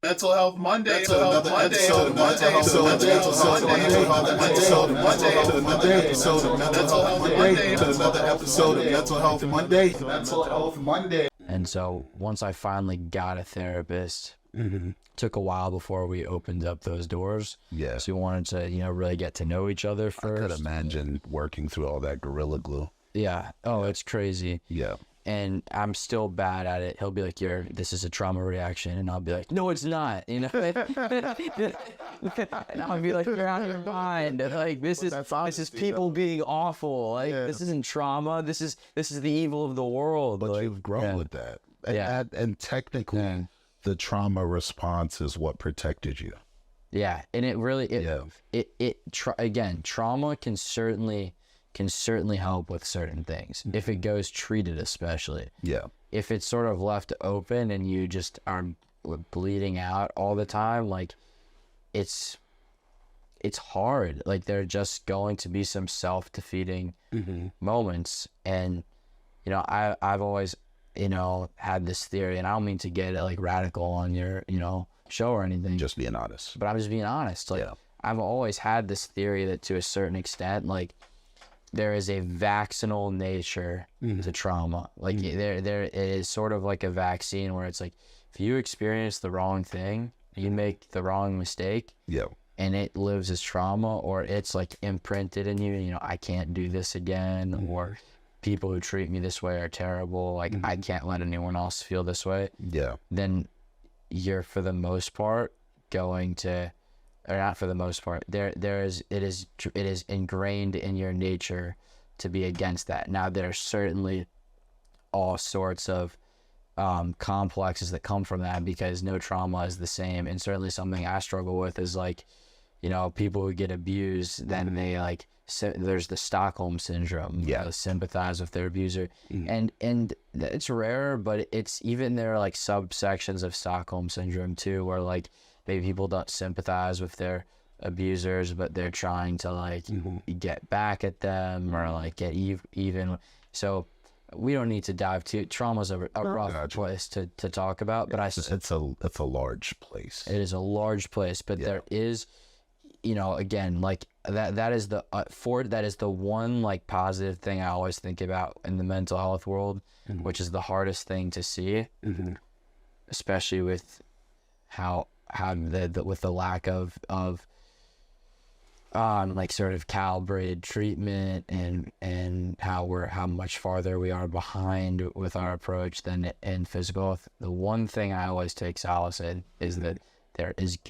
Mental Health Monday. Another episode of Mental Health Monday. And so once I finally got a therapist, took a while before we opened up those doors. Yeah. So we wanted to, really get to know each other first. I could imagine working through all that Gorilla Glue. Yeah. Oh, it's crazy. Yeah. And I'm still bad at it. He'll be like, this is a trauma reaction. And I'll be like, no, it's not. And I'll be like, you're out of your mind. Like, this is people being awful. Like, this isn't trauma. This is the evil of the world. But like, you've grown with that. And, and technically, the trauma response is what protected you. Yeah. And it really, trauma can certainly help with certain things if it goes treated, especially. Yeah. If it's sort of left open and you just are bleeding out all the time, like it's hard. Like there are just going to be some self-defeating moments. And, I've always, had this theory, and I don't mean to get like radical on your, show or anything. Just being honest. But I'm just being honest. Like I've always had this theory that to a certain extent, like, there is a vaccinal nature to trauma. Like there it is sort of like a vaccine where it's like, if you experience the wrong thing, you make the wrong mistake, and it lives as trauma, or it's like imprinted in you, I can't do this again, or people who treat me this way are terrible, like I can't let anyone else feel this way. Then you're, for the most part, going to, or not for the most part, it is ingrained in your nature to be against that. Now, there's certainly all sorts of complexes that come from that, because no trauma is the same. And certainly something I struggle with is like, people who get abused, then they like, there's the Stockholm syndrome, sympathize with their abuser. And it's rare, but it's even, there are like subsections of Stockholm syndrome too, where like, maybe people don't sympathize with their abusers, but they're trying to like get back at them or like get even. So we don't need to dive too. Trauma's a rough place to talk about, but it's a large place. It is a large place, but there is, again, like that is the one like positive thing I always think about in the mental health world, which is the hardest thing to see, especially with with the lack of like sort of calibrated treatment, and how much farther we are behind with our approach than in physical health. The one thing I always take solace in is that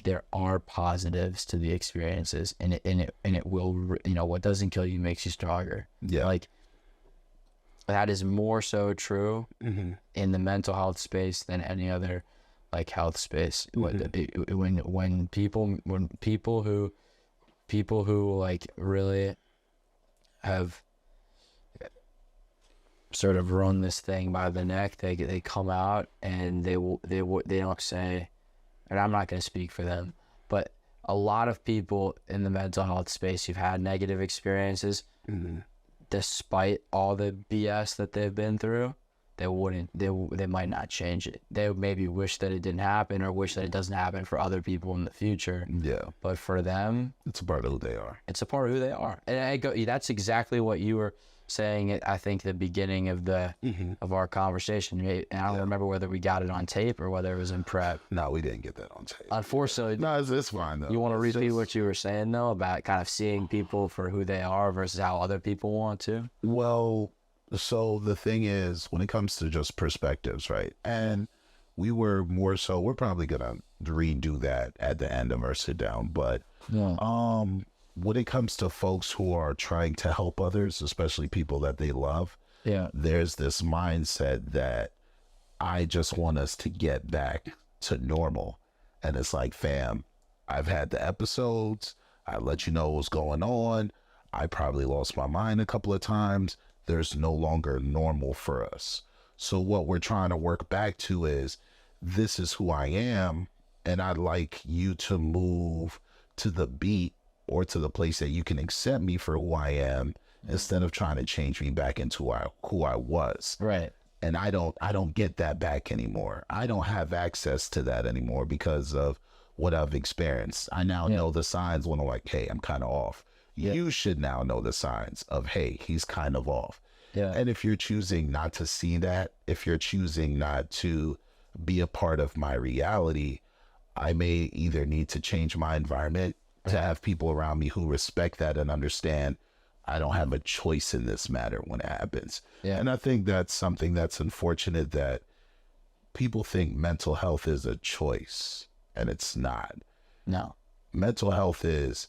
there are positives to the experiences, and it will, what doesn't kill you makes you stronger. Like that is more so true in the mental health space than any other like health space. When people who like really have sort of run this thing by the neck, they come out and they don't say, and I'm not going to speak for them, but a lot of people in the mental health space who've had negative experiences, despite all the BS that they've been through, they might not change it. They maybe wish that it didn't happen, or wish that it doesn't happen for other people in the future. But for them, it's a part of who they are. It's a part of who they are. And that's exactly what you were saying, I think, the beginning of of our conversation. And I don't remember whether we got it on tape or whether it was in prep. No, we didn't get that on tape. Unfortunately. No, it's fine though. You want to repeat what you were saying though, about kind of seeing people for who they are versus how other people want to? Well, so the thing is, when it comes to just perspectives, right? And we're probably gonna redo that at the end of our sit down. But when it comes to folks who are trying to help others, especially people that they love, there's this mindset that I just want us to get back to normal. And it's like, fam, I've had the episodes, I let you know what's going on, I probably lost my mind a couple of times. There's no longer normal for us. So what we're trying to work back to is, this is who I am, and I'd like you to move to the beat or to the place that you can accept me for who I am, instead of trying to change me back into who I was. Right. and I don't get that back anymore. I don't have access to that anymore because of what I've experienced. I now know the signs when I'm like, hey, I'm kind of off. You should now know the signs of, hey, he's kind of off. And if you're choosing not to see that, if you're choosing not to be a part of my reality, I may either need to change my environment to have people around me who respect that and understand I don't have a choice in this matter when it happens. And I think that's something that's unfortunate, that people think mental health is a choice, and it's not. No. Mental health is,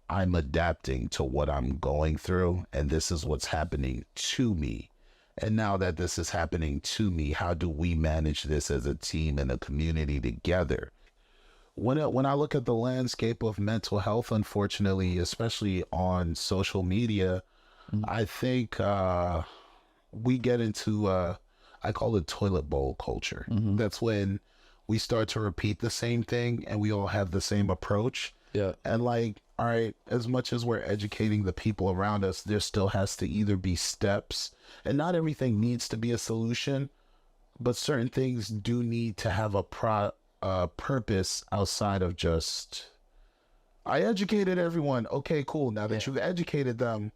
I'm adapting to what I'm going through, and this is what's happening to me. And now that this is happening to me, how do we manage this as a team and a community together? When I look at the landscape of mental health, unfortunately, especially on social media, I think we get into, I call it toilet bowl culture. That's when we start to repeat the same thing and we all have the same approach. And like, all right, as much as we're educating the people around us, there still has to either be steps, and not everything needs to be a solution, but certain things do need to have a purpose outside of just, I educated everyone. Okay, cool. Now that you've educated them,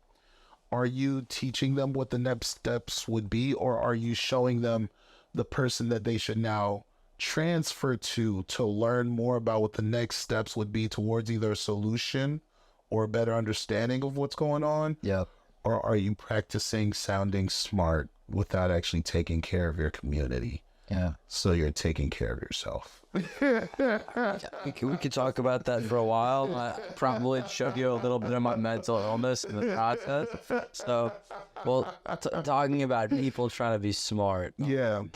are you teaching them what the next steps would be, or are you showing them the person that they should now transfer to learn more about what the next steps would be towards either a solution or a better understanding of what's going on? Or are you practicing sounding smart without actually taking care of your community? So you're taking care of yourself. We could talk about that for a while. I probably showed you a little bit of my mental illness in the process. So, well, talking about people trying to be smart. And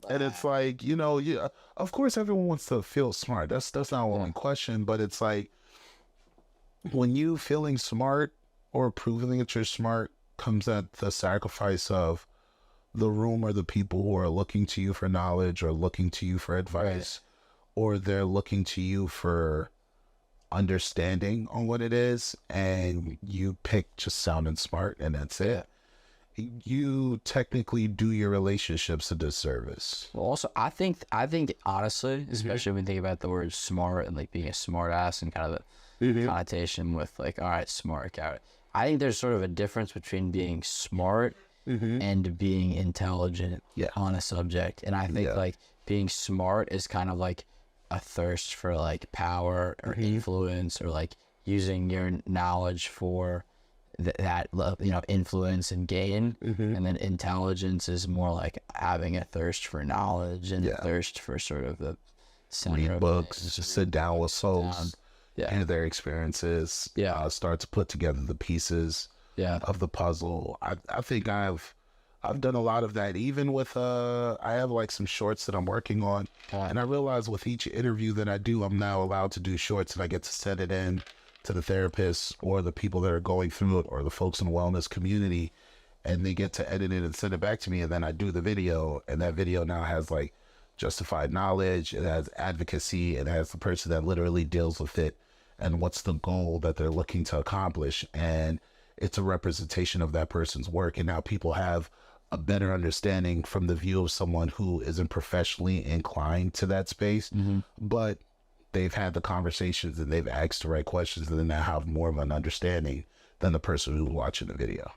it's like, you know, of course everyone wants to feel smart. That's not one question, but it's like, when you feeling smart or proving that you're smart comes at the sacrifice of the room or the people who are looking to you for knowledge or looking to you for advice, or they're looking to you for understanding on what it is, and you pick just sounding smart and that's it. You technically do your relationships a disservice. Well, also, I think honestly, especially when you think about the word smart and like being a smart ass and kind of the connotation with like, all right, smart, got it. I think there's sort of a difference between being smart and being intelligent on a subject. And I think like being smart is kind of like a thirst for like power or influence, or like using your knowledge for that you know, influence and gain. And then intelligence is more like having a thirst for knowledge and a thirst for sort of the center read books, just sit down with souls and their experiences, start to put together the pieces of the puzzle. I think I've done a lot of that, even with I have like some shorts that I'm working on, and I realize with each interview that I do, I'm now allowed to do shorts, and I get to send it in to the therapists or the people that are going through it or the folks in the wellness community, and they get to edit it and send it back to me, and then I do the video, and that video now has like justified knowledge, it has advocacy, it has the person that literally deals with it and what's the goal that they're looking to accomplish, and it's a representation of that person's work. And now people have a better understanding from the view of someone who isn't professionally inclined to that space, but they've had the conversations and they've asked the right questions, and then they have more of an understanding than the person who's watching the video.